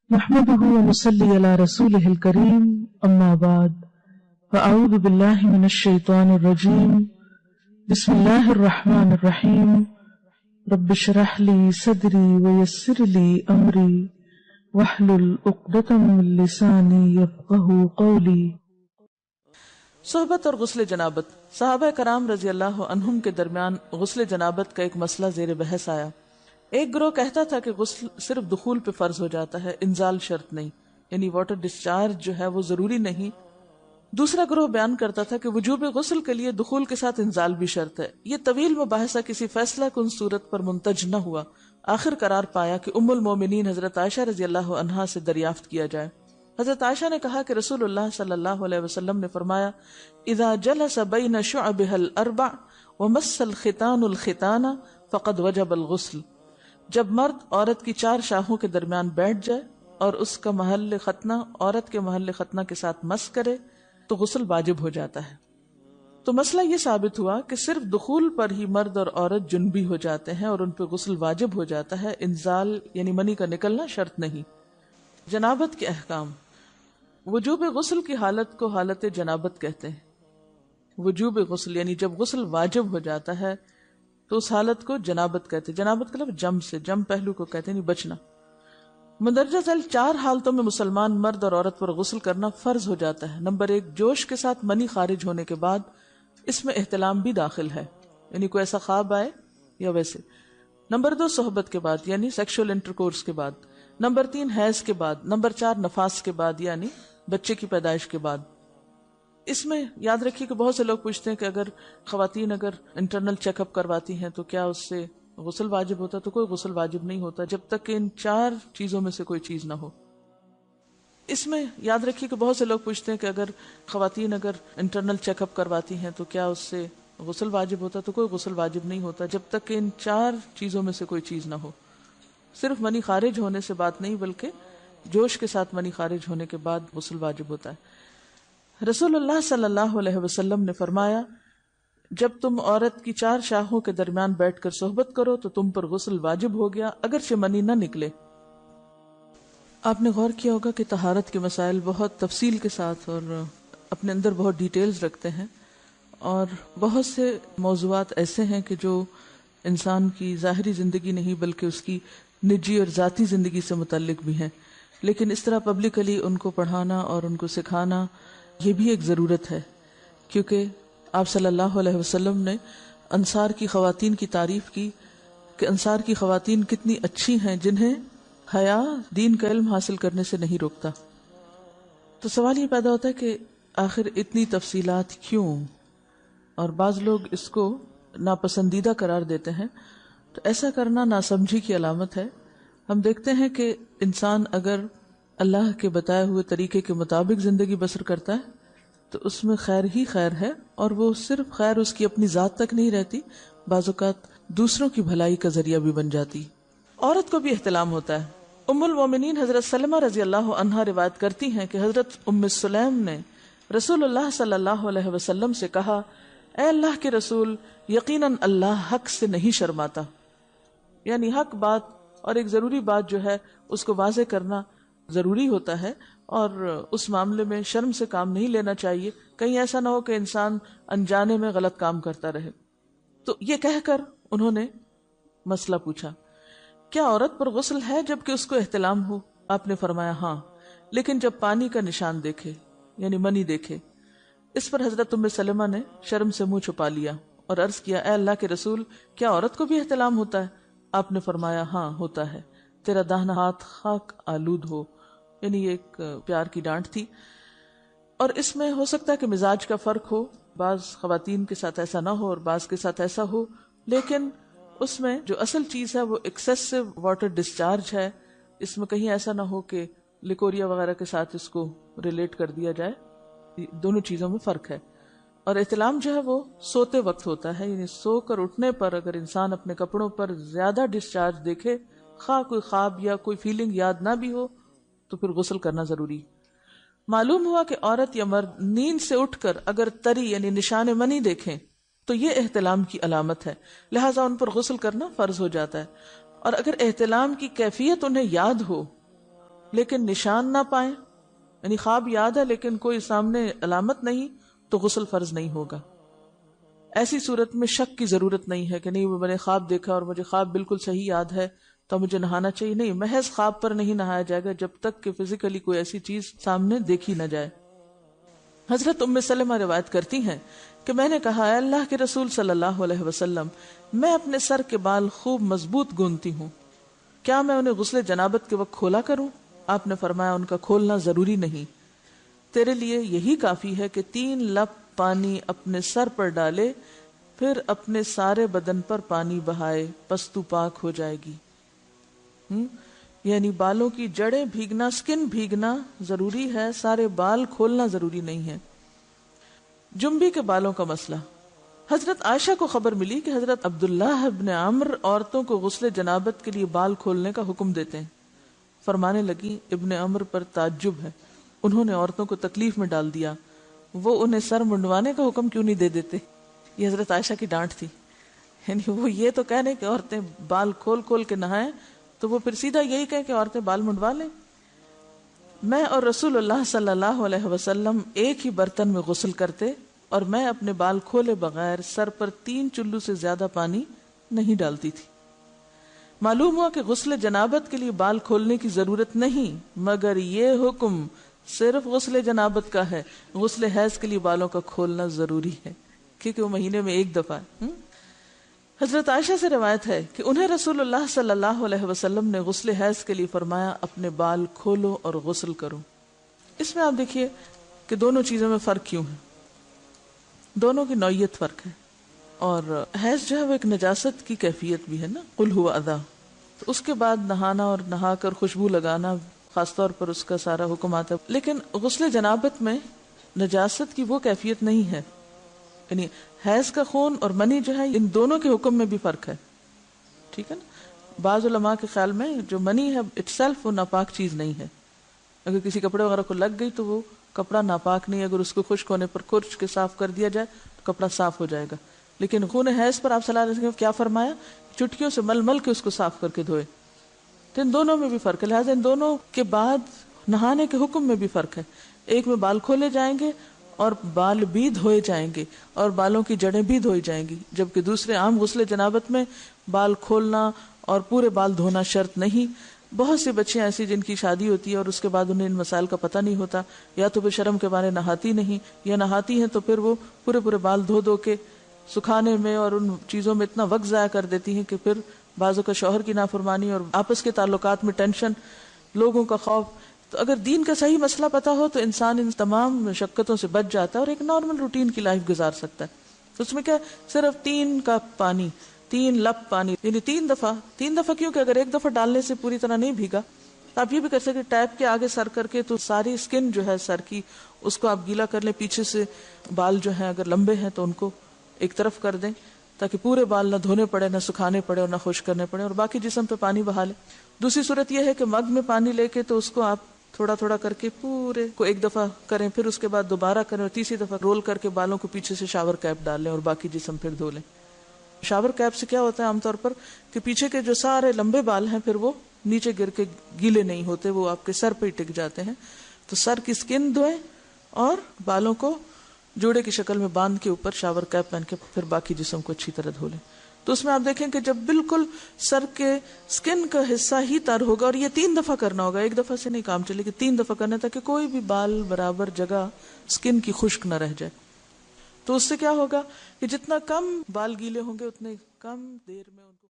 نحمده ونصلي على رسوله الكريم أما بعد فأعوذ بالله من الشيطان الرجيم بسم الله الرحمن الرحيم رب اشرح لي صدري ويسر لي أمري واحلل عقدة من لساني يفقهوا قولي۔ صحبت اور غسل جنابت۔ صحابہ کرام رضی اللہ عنہم کے درمیان غسل جنابت کا ایک مسئلہ زیر بحث آیا۔ ایک گروہ کہتا تھا کہ غسل صرف دخول پہ فرض ہو جاتا ہے، انزال شرط نہیں، یعنی واٹر ڈسچارج جو ہے وہ ضروری نہیں۔ دوسرا گروہ بیان کرتا تھا کہ وجوب غسل کے لیے دخول کے ساتھ انزال بھی شرط ہے۔ یہ طویل مباحثہ کسی فیصلہ کن صورت پر منتج نہ ہوا۔ آخر قرار پایا کہ ام المومنین حضرت عائشہ رضی اللہ عنہا سے دریافت کیا جائے۔ حضرت عائشہ نے کہا کہ رسول اللہ صلی اللہ علیہ وسلم نے فرمایا، اذا جلس بین شعبها الاربع ومس الختان الختان فقد وجب الغسل۔ جب مرد عورت کی چار شاخوں کے درمیان بیٹھ جائے اور اس کا محل ختنہ عورت کے محل ختنہ کے ساتھ مس کرے تو غسل واجب ہو جاتا ہے۔ تو مسئلہ یہ ثابت ہوا کہ صرف دخول پر ہی مرد اور عورت جنبی ہو جاتے ہیں اور ان پہ غسل واجب ہو جاتا ہے، انزال یعنی منی کا نکلنا شرط نہیں۔ جنابت کے احکام۔ وجوب غسل کی حالت کو حالت جنابت کہتے ہیں۔ وجوب غسل یعنی جب غسل واجب ہو جاتا ہے تو اس حالت کو جنابت کہتے ہیں۔ جنابت کا لفظ جم سے، جم پہلو کو کہتے ہیں، بچنا۔ مندرجہ ذیل چار حالتوں میں مسلمان مرد اور عورت پر غسل کرنا فرض ہو جاتا ہے۔ نمبر 1، جوش کے ساتھ منی خارج ہونے کے بعد، اس میں احتلام بھی داخل ہے، یعنی کوئی ایسا خواب آئے یا ویسے۔ نمبر 2، صحبت کے بعد یعنی سیکشول انٹرکورس کے بعد۔ نمبر 3، حیض کے بعد۔ نمبر 4، نفاس کے بعد یعنی بچے کی پیدائش کے بعد۔ اس میں یاد رکھیے کہ بہت سے لوگ پوچھتے ہیں کہ اگر خواتین انٹرنل چیک اپ کرواتی ہیں تو کیا اس سے غسل واجب ہوتا؟ تو کوئی غسل واجب نہیں ہوتا جب تک کہ ان چار چیزوں میں سے کوئی چیز نہ ہو۔ اس میں یاد رکھیے کہ بہت سے لوگ پوچھتے ہیں کہ اگر خواتین انٹرنل چیک اپ کرواتی ہیں تو کیا اس سے غسل واجب ہوتا؟ تو کوئی غسل واجب نہیں ہوتا جب تک کہ ان چار چیزوں میں سے کوئی چیز نہ ہو۔ صرف منی خارج ہونے سے بات نہیں، بلکہ جوش کے ساتھ منی خارج ہونے کے بعد غسل واجب ہوتا ہے۔ رسول اللہ صلی اللہ علیہ وسلم نے فرمایا، جب تم عورت کی چار شاخوں کے درمیان بیٹھ کر صحبت کرو تو تم پر غسل واجب ہو گیا، اگرچہ منی نہ نکلے۔ آپ نے غور کیا ہوگا کہ طہارت کے مسائل بہت تفصیل کے ساتھ اور اپنے اندر بہت ڈیٹیلز رکھتے ہیں، اور بہت سے موضوعات ایسے ہیں کہ جو انسان کی ظاہری زندگی نہیں بلکہ اس کی نجی اور ذاتی زندگی سے متعلق بھی ہیں، لیکن اس طرح پبلکلی ان کو پڑھانا اور ان کو سکھانا یہ بھی ایک ضرورت ہے، کیونکہ آپ صلی اللہ علیہ وسلم نے انصار کی خواتین کی تعریف کی کہ انصار کی خواتین کتنی اچھی ہیں جنہیں حیا دین کا علم حاصل کرنے سے نہیں روکتا۔ تو سوال یہ پیدا ہوتا ہے کہ آخر اتنی تفصیلات کیوں؟ اور بعض لوگ اس کو ناپسندیدہ قرار دیتے ہیں، تو ایسا کرنا ناسمجھی کی علامت ہے۔ ہم دیکھتے ہیں کہ انسان اگر اللہ کے بتائے ہوئے طریقے کے مطابق زندگی بسر کرتا ہے تو اس میں خیر ہی خیر ہے، اور وہ صرف خیر اس کی اپنی ذات تک نہیں رہتی، بعض اوقات دوسروں کی بھلائی کا ذریعہ بھی بن جاتی۔ عورت کو بھی احتلام ہوتا ہے۔ ام المومنین حضرت سلمہ رضی اللہ عنہا روایت کرتی ہیں کہ حضرت ام سلیم نے رسول اللہ صلی اللہ علیہ وسلم سے کہا، اے اللہ کے رسول، یقیناً اللہ حق سے نہیں شرماتا، یعنی حق بات اور ایک ضروری بات جو ہے اس کو واضح کرنا ضروری ہوتا ہے، اور اس معاملے میں شرم سے کام نہیں لینا چاہیے، کہیں ایسا نہ ہو کہ انسان انجانے میں غلط کام کرتا رہے۔ تو یہ کہہ کر انہوں نے مسئلہ پوچھا، کیا عورت پر غسل ہے جبکہ اس کو احتلام ہو؟ آپ نے فرمایا ہاں، لیکن جب پانی کا نشان دیکھے یعنی منی دیکھے۔ اس پر حضرت ام سلمہ نے شرم سے منہ چھپا لیا اور عرض کیا، اے اللہ کے رسول، کیا عورت کو بھی احتلام ہوتا ہے؟ آپ نے فرمایا ہاں ہوتا ہے، تیرا داہنا ہاتھ خاک آلود ہو، یعنی یہ ایک پیار کی ڈانٹ تھی۔ اور اس میں ہو سکتا ہے کہ مزاج کا فرق ہو، بعض خواتین کے ساتھ ایسا نہ ہو اور بعض کے ساتھ ایسا ہو، لیکن اس میں جو اصل چیز ہے وہ ایکسیسو واٹر ڈسچارج ہے۔ اس میں کہیں ایسا نہ ہو کہ لیکوریا وغیرہ کے ساتھ اس کو ریلیٹ کر دیا جائے، دونوں چیزوں میں فرق ہے۔ اور احتلام جو ہے وہ سوتے وقت ہوتا ہے، یعنی سو کر اٹھنے پر اگر انسان اپنے کپڑوں پر زیادہ ڈسچارج دیکھے، خواہ کوئی خواب یا کوئی فیلنگ یاد نہ بھی ہو، تو پھر غسل کرنا ضروری۔ معلوم ہوا کہ عورت یا مرد نیند سے اٹھ کر اگر تری یعنی نشان منی دیکھیں تو یہ احتلام کی علامت ہے، لہٰذا ان پر غسل کرنا فرض ہو جاتا ہے۔ اور اگر احتلام کی کیفیت انہیں یاد ہو لیکن نشان نہ پائیں، یعنی خواب یاد ہے لیکن کوئی سامنے علامت نہیں، تو غسل فرض نہیں ہوگا۔ ایسی صورت میں شک کی ضرورت نہیں ہے کہ نہیں وہ میں نے خواب دیکھا اور مجھے خواب بالکل صحیح یاد ہے تو مجھے نہانا چاہیے، نہیں، محض خواب پر نہیں نہایا جائے گا جب تک کہ فزیکلی کوئی ایسی چیز سامنے دیکھی نہ جائے۔ حضرت ام سلمہ روایت کرتی ہیں کہ میں نے کہا، اے اللہ کے رسول صلی اللہ علیہ وسلم، میں اپنے سر کے بال خوب مضبوط گوندتی ہوں، کیا میں انہیں غسل جنابت کے وقت کھولا کروں؟ آپ نے فرمایا، ان کا کھولنا ضروری نہیں، تیرے لیے یہی کافی ہے کہ 3 لپ پانی اپنے سر پر ڈالے، پھر اپنے سارے بدن پر پانی بہائے، پس تو پاک ہو جائے گی۔ یعنی بالوں کی جڑیں بھیگنا، سکن بھیگنا ضروری ہے، سارے بال کھولنا ضروری نہیں ہے۔ جنبی کے بالوں کا مسئلہ، حضرت عائشہ کو خبر ملی کہ حضرت عبداللہ ابن عمر عورتوں کو غسل جنابت کے لیے بال کھولنے کا حکم دیتے ہیں۔ فرمانے لگی، ابن عمر پر تعجب ہے، انہوں نے عورتوں کو تکلیف میں ڈال دیا، وہ انہیں سر منڈوانے کا حکم کیوں نہیں دے دیتے؟ یہ حضرت عائشہ کی ڈانٹ تھی، یعنی وہ یہ تو کہنے کہ عورتیں بال کھول کھول کے نہائیں، تو وہ پھر سیدھا یہی کہیں کہ عورتیں بال منڈوا لیں۔ میں اور رسول اللہ صلی اللہ علیہ وسلم ایک ہی برتن میں غسل کرتے، اور میں اپنے بال کھولے بغیر سر پر 3 چلو سے زیادہ پانی نہیں ڈالتی تھی۔ معلوم ہوا کہ غسل جنابت کے لیے بال کھولنے کی ضرورت نہیں، مگر یہ حکم صرف غسل جنابت کا ہے، غسل حیض کے لیے بالوں کا کھولنا ضروری ہے کیونکہ وہ مہینے میں ایک دفعہ ہے۔ حضرت عائشہ سے روایت ہے کہ انہیں رسول اللہ صلی اللہ علیہ وسلم نے غسل حیض کے لیے فرمایا، اپنے بال کھولو اور غسل کرو۔ اس میں آپ دیکھیے کہ دونوں چیزوں میں فرق کیوں ہے، دونوں کی نوعیت فرق ہے، اور حیض جو ہے وہ ایک نجاست کی کیفیت بھی ہے نا، قل ہوا اذی، تو اس کے بعد نہانا اور نہا کر خوشبو لگانا خاص طور پر اس کا سارا حکم آتا ہے، لیکن غسل جنابت میں نجاست کی وہ کیفیت نہیں ہے، یعنی حیض کا خون اور منی جو ہے ان دونوں کے حکم میں بھی فرق ہے، ٹھیک ہے نا۔ بعض علماء کے خیال میں جو منی ہے اٹ سیلف وہ ناپاک چیز نہیں ہے، اگر کسی کپڑے وغیرہ کو لگ گئی تو وہ کپڑا ناپاک نہیں، اگر اس کو خشک ہونے پر کھرچ کے صاف کر دیا جائے تو کپڑا صاف ہو جائے گا، لیکن خون حیض پر آپ صلی اللہ علیہ وسلم کیا فرمایا، چٹکیوں سے مل مل کے اس کو صاف کر کے دھوئے، تو ان دونوں میں بھی فرق ہے، لہٰذا ان دونوں کے بعد نہانے کے حکم میں بھی فرق ہے، ایک میں بال کھولے جائیں گے اور بال بھی دھوئے جائیں گے اور بالوں کی جڑیں بھی دھوئی جائیں گی، جبکہ دوسرے عام غسل جنابت میں بال کھولنا اور پورے بال دھونا شرط نہیں۔ بہت سی بچیاں ایسی جن کی شادی ہوتی ہے اور اس کے بعد انہیں ان مسائل کا پتہ نہیں ہوتا، یا تو وہ شرم کے مارے نہاتی نہیں، یا نہاتی ہیں تو پھر وہ پورے بال دھو کے سکھانے میں اور ان چیزوں میں اتنا وقت ضائع کر دیتی ہیں کہ پھر بعضوں کا شوہر کی نافرمانی اور آپس کے تعلقات میں ٹینشن، لوگوں کا خوف۔ تو اگر دین کا صحیح مسئلہ پتا ہو تو انسان ان تمام مشقتوں سے بچ جاتا ہے اور ایک نارمل روٹین کی لائف گزار سکتا ہے۔ اس میں کیا صرف 3 کپ پانی، 3 لپ پانی، یعنی 3 دفعہ کیونکہ اگر ایک دفعہ ڈالنے سے پوری طرح نہیں بھیگا تو آپ یہ بھی کر سکتے ٹیپ کے آگے سر کر کے، تو ساری اسکن جو ہے سر کی اس کو آپ گیلا کر لیں، پیچھے سے بال جو ہیں اگر لمبے ہیں تو ان کو ایک طرف کر دیں تاکہ پورے بال نہ دھونے پڑے، نہ سکھانے پڑے اور نہ خشک کرنے پڑے، اور باقی جسم پہ پانی بہا لیں۔ دوسری صورت یہ ہے کہ مگ میں پانی لے کے تو اس کو آپ تھوڑا تھوڑا کر کے پورے کو ایک دفعہ کریں، پھر اس کے بعد دوبارہ کریں اور تیسری دفعہ رول کر کے بالوں کو پیچھے سے شاور کیپ ڈال لیں اور باقی جسم پھر دھو لیں۔ شاور کیپ سے کیا ہوتا ہے عام طور پر کہ پیچھے کے جو سارے لمبے بال ہیں پھر وہ نیچے گر کے گیلے نہیں ہوتے، وہ آپ کے سر پہ ہی ٹک جاتے ہیں، تو سر کی سکن دھوئیں اور بالوں کو جوڑے کی شکل میں باندھ کے اوپر شاور کیپ پہن کے پھر باقی جسم کو اچھی طرح دھو لیں۔ تو اس میں آپ دیکھیں کہ جب بالکل سر کے سکن کا حصہ ہی تر ہوگا، اور یہ 3 دفعہ کرنا ہوگا، ایک دفعہ سے نہیں کام چلے کہ 3 دفعہ کرنا، تاکہ کوئی بھی بال برابر جگہ سکن کی خشک نہ رہ جائے۔ تو اس سے کیا ہوگا کہ جتنا کم بال گیلے ہوں گے اتنے کم دیر میں ان کو